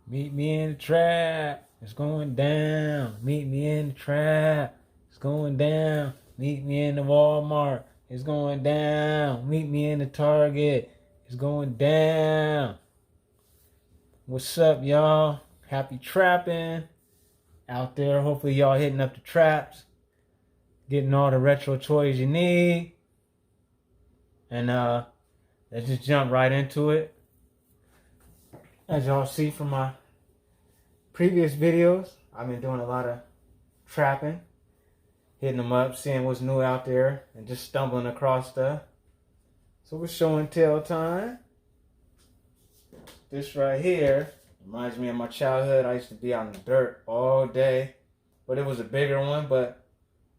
Meet me in the trap. It's going down. Meet me in the trap. It's going down. Meet me in the Wal-Mart. It's going down. Meet me in the Target. It's going down. What's up, y'all? Happy trapping out there. Hopefully y'all hitting up the traps, getting all the retro toys you need. And let's just jump right into it. As y'all see from my previous videos, I've been doing a lot of trapping, hitting them up, seeing what's new out there, and just stumbling across stuff. So we're show and tell time. This right here reminds me of my childhood. I used to be out in the dirt all day, but it was a bigger one. But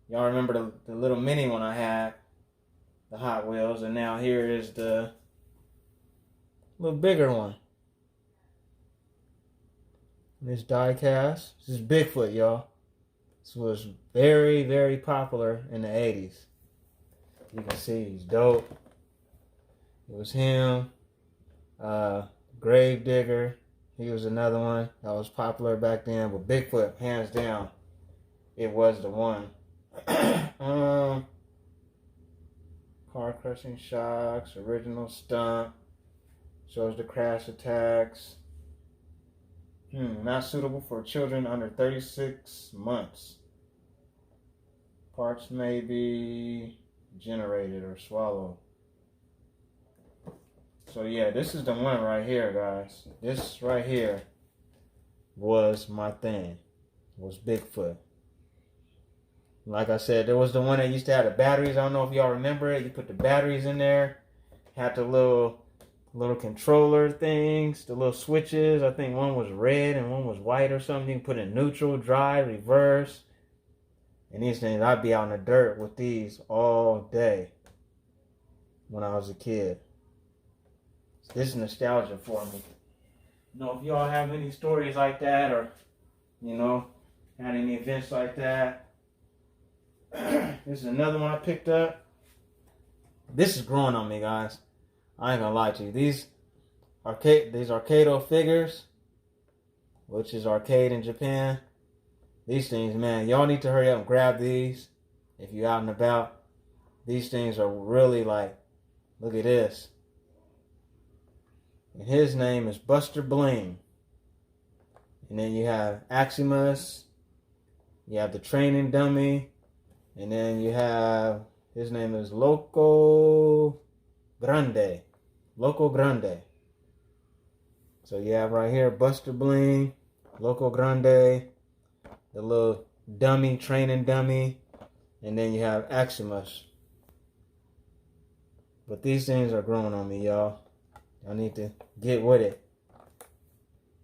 y'all remember the little mini one I had, the Hot Wheels, and now here is the little bigger one. This die cast. This is Bigfoot, y'all. This was very, very popular in the 80s. You can see he's dope. It was him. Grave Digger. He was another one that was popular back then. But Bigfoot, hands down, it was the one. Car crushing shocks, original stunt. Shows the crash attacks. Not suitable for children under 36 months. Parts may be generated or swallowed. So yeah, this is the one right here, guys. This right here was my thing. Was Bigfoot. Like I said, there was the one that used to have the batteries. I don't know if y'all remember it. You put the batteries in there. Had the little controller things, the little switches. I think one was red and one was white or something. You can put in neutral, drive, reverse. And these things, I'd be out in the dirt with these all day when I was a kid. So this is nostalgia for me. You know, if y'all have any stories like that, or, you know, had any events like that. This is another one I picked up. This is growing on me, guys. I ain't gonna lie to you. These AKEDO figures, which is arcade in Japan. These things, man, y'all need to hurry up and grab these if you're out and about. These things are really like, look at this. And his name is Buster Bling. And then you have Aximus. You have the training dummy. And then you have, his name is Loco Grande. Loco Grande. So you have right here Buster Bling, Loco Grande, the little dummy, training dummy, and then you have Aximus. But these things are growing on me, y'all. Y'all need to get with it.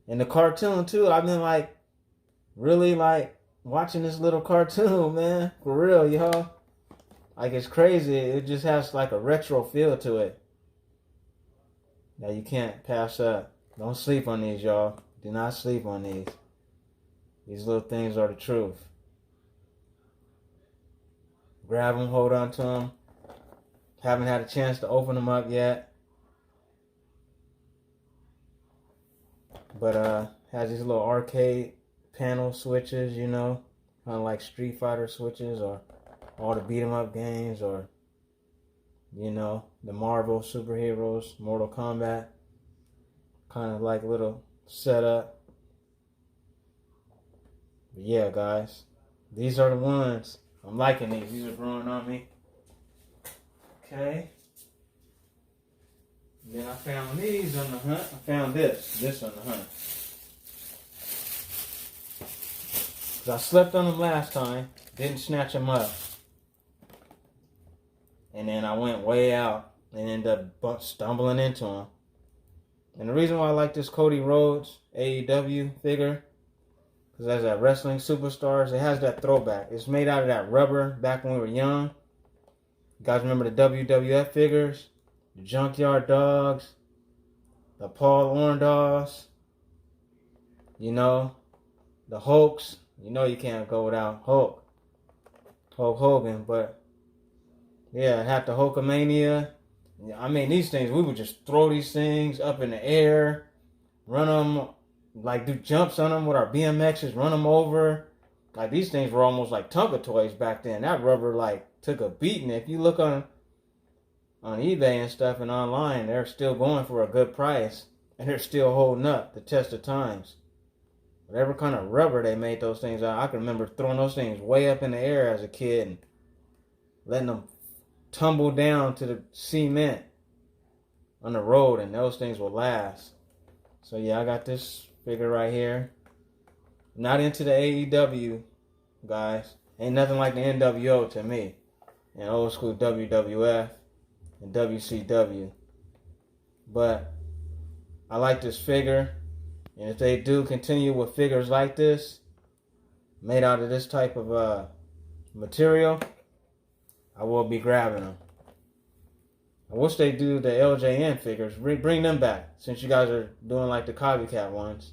And the cartoon too, I've been like, really like watching this little cartoon, man. For real, y'all. Like, it's crazy. It just has like a retro feel to it that you can't pass up. Don't sleep on these, y'all. Do not sleep on these. These little things are the truth. Grab them, hold on to them. Haven't had a chance to open them up yet. But has these little arcade panel switches, you know, kind of like Street Fighter switches, or all the beat 'em up games, or, you know, the Marvel superheroes, Mortal Kombat, kind of like little setup. But yeah, guys, these are the ones. I'm liking these. These are growing on me. Okay. And then I found these on the hunt. I found this on the hunt. Because I slept on them last time, didn't snatch them up. And then I went way out and ended up stumbling into them. And the reason why I like this Cody Rhodes AEW figure, because as that wrestling superstars, it has that throwback. It's made out of that rubber back when we were young. You guys remember the WWF figures? The Junkyard Dogs, the Paul Orndorffs, you know, the Hulks. You know you can't go without Hulk Hogan, but yeah, I had the Hulkamania. I mean, these things, we would just throw these things up in the air, run them like do jumps on them with our BMXs, run them over. Like these things were almost like Tonka toys back then. That rubber like took a beating. If you look on eBay and stuff and online, they're still going for a good price, and they're still holding up the test of times. Whatever kind of rubber they made those things out, I can remember throwing those things way up in the air as a kid and letting them tumble down to the cement on the road, and those things will last. So yeah, I got this figure right here. Not into the AEW, guys. Ain't nothing like the NWO to me. And old school WWF and WCW. But I like this figure. And if they do continue with figures like this, made out of this type of material, I will be grabbing them. I wish they do the LJN figures. Bring them back. Since you guys are doing like the copycat ones.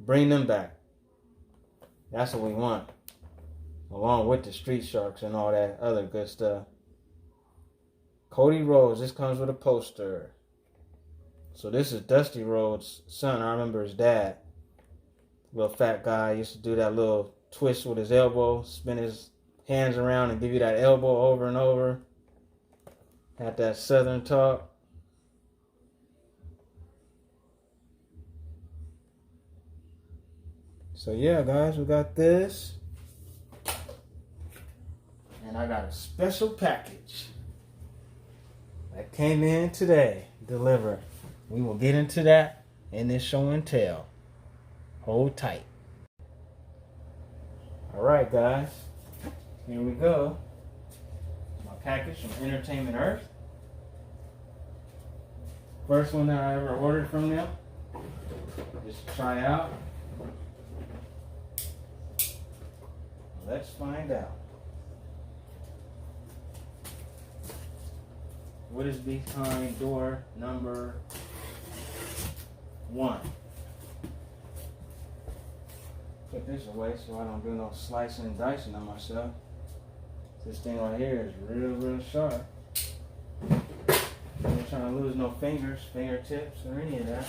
Bring them back. That's what we want. Along with the Street Sharks and all that other good stuff. Cody Rhodes. This comes with a poster. So this is Dusty Rhodes' son. I remember his dad. Little fat guy. Used to do that little twist with his elbow. Spin his hands around and give you that elbow over and over. Had that southern talk. So yeah, guys, we got this. And I got a special package that came in today, delivered. We will get into that in this show and tell. Hold tight. Alright, guys. Here we go. My package from Entertainment Earth. First one that I ever ordered from them. Just try out. Let's find out. What is behind door number 1? Put this away so I don't do no slicing and dicing on myself. This thing right here is real sharp. I'm not trying to lose no fingers, fingertips, or any of that.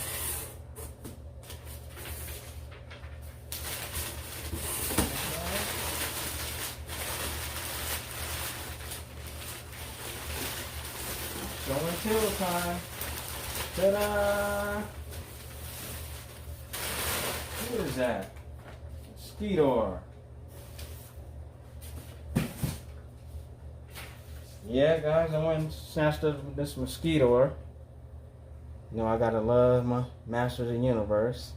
Show and tell time. Ta-da! What is that? Mosquitor. Yeah, guys, I went and snatched up this Mosquitor. You know, I gotta love my Masters of the Universe.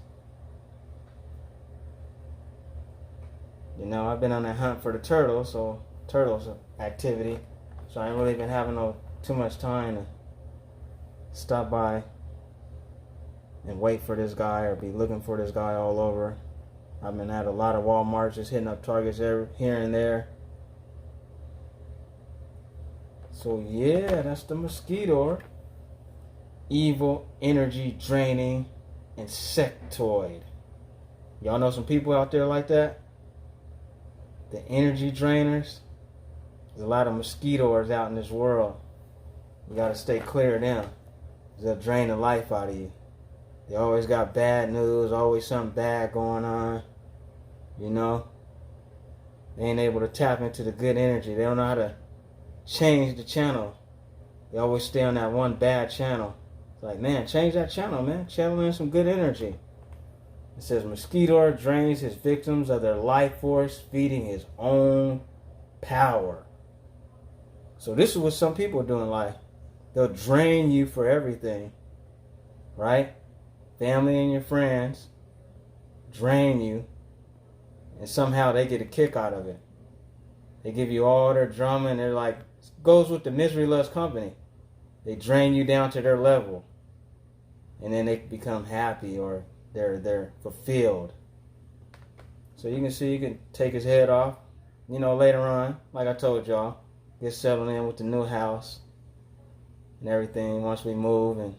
You know, I've been on that hunt for the turtles, so turtles activity. So I ain't really been having too much time to stop by and wait for this guy or be looking for this guy all over. I've been at a lot of Wal-Marts, just hitting up Targets here and there. So yeah, that's the Mosquitor. Evil, energy draining, insectoid. Y'all know some people out there like that? The energy drainers. There's a lot of mosquitoes out in this world. You gotta stay clear of them. They'll drain the life out of you. They always got bad news, always something bad going on. You know? They ain't able to tap into the good energy. They don't know how to change the channel. They always stay on that one bad channel. It's like, man, change that channel, man. Channel in some good energy. It says, Mosquitor drains his victims of their life force, feeding his own power. So this is what some people do in life. They'll drain you for everything. Right? Family and your friends drain you. And somehow they get a kick out of it. They give you all their drama and they're like, goes with the misery loves company. They drain you down to their level. And then they become happy or they're fulfilled. So you can see, you can take his head off, you know, later on, like I told y'all, get settled in with the new house and everything once we move. And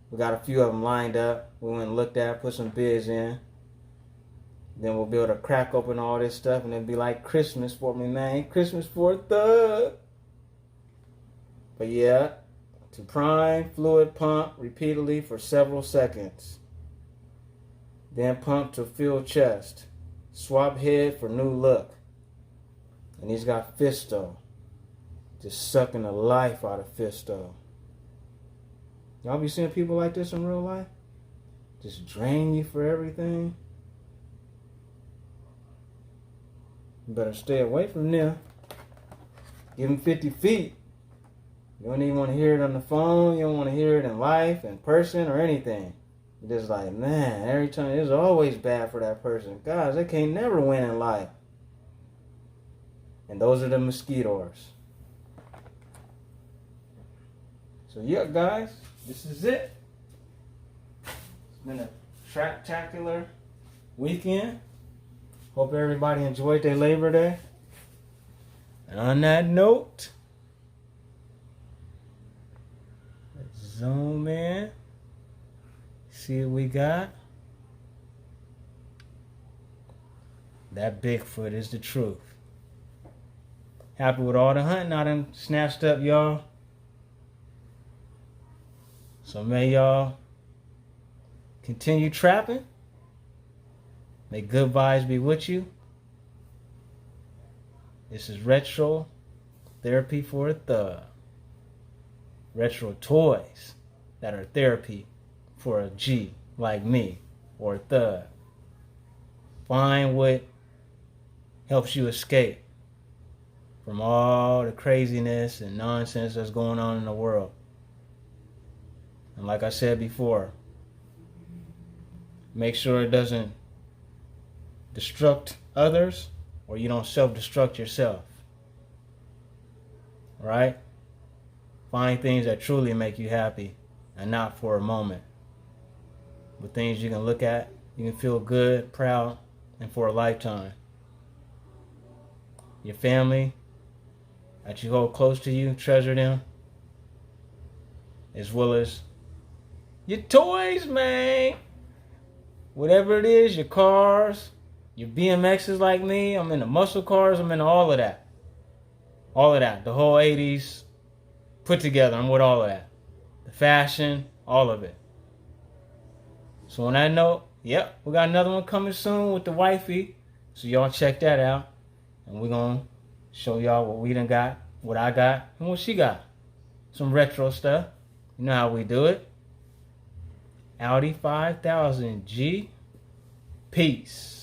we got a few of them lined up. We went and looked at, put some bids in. Then we'll be able to crack open all this stuff and it'll be like Christmas for me, man. Christmas for Thugg. But yeah, to prime, fluid pump repeatedly for several seconds. Then pump to fill chest. Swap head for new look. And he's got Fisto. Just sucking the life out of Fisto. Y'all be seeing people like this in real life? Just drain you for everything? You better stay away from them. Give them 50 feet. You don't even want to hear it on the phone. You don't want to hear it in life, in person, or anything. You're just like, man, every time it's always bad for that person. Guys, they can't never win in life. And those are the mosquitoes. So yeah, guys, this is it. It's been a track-tacular weekend. Hope everybody enjoyed their Labor Day. And on that note, let's zoom in. See what we got. That Bigfoot is the truth. Happy with all the hunting I done snatched up, y'all. So may y'all continue trapping. May good vibes be with you. This is Retro Therapy for a Thug. Retro toys that are therapy for a G like me or a thug. Find what helps you escape from all the craziness and nonsense that's going on in the world. And like I said before, make sure it doesn't destruct others or you don't self-destruct yourself. Right? Find things that truly make you happy and not for a moment. But things you can look at, you can feel good, proud, and for a lifetime. Your family that you hold close to you, treasure them, as well as your toys, man. Whatever it is, your cars, your BMXs like me, I'm into muscle cars, I'm into all of that. All of that. The whole 80s put together, I'm with all of that. The fashion, all of it. So on that note, yep, we got another one coming soon with the wifey. So y'all check that out. And we're going to show y'all what we done got, what I got, and what she got. Some retro stuff. You know how we do it. Audi 5000G. Peace.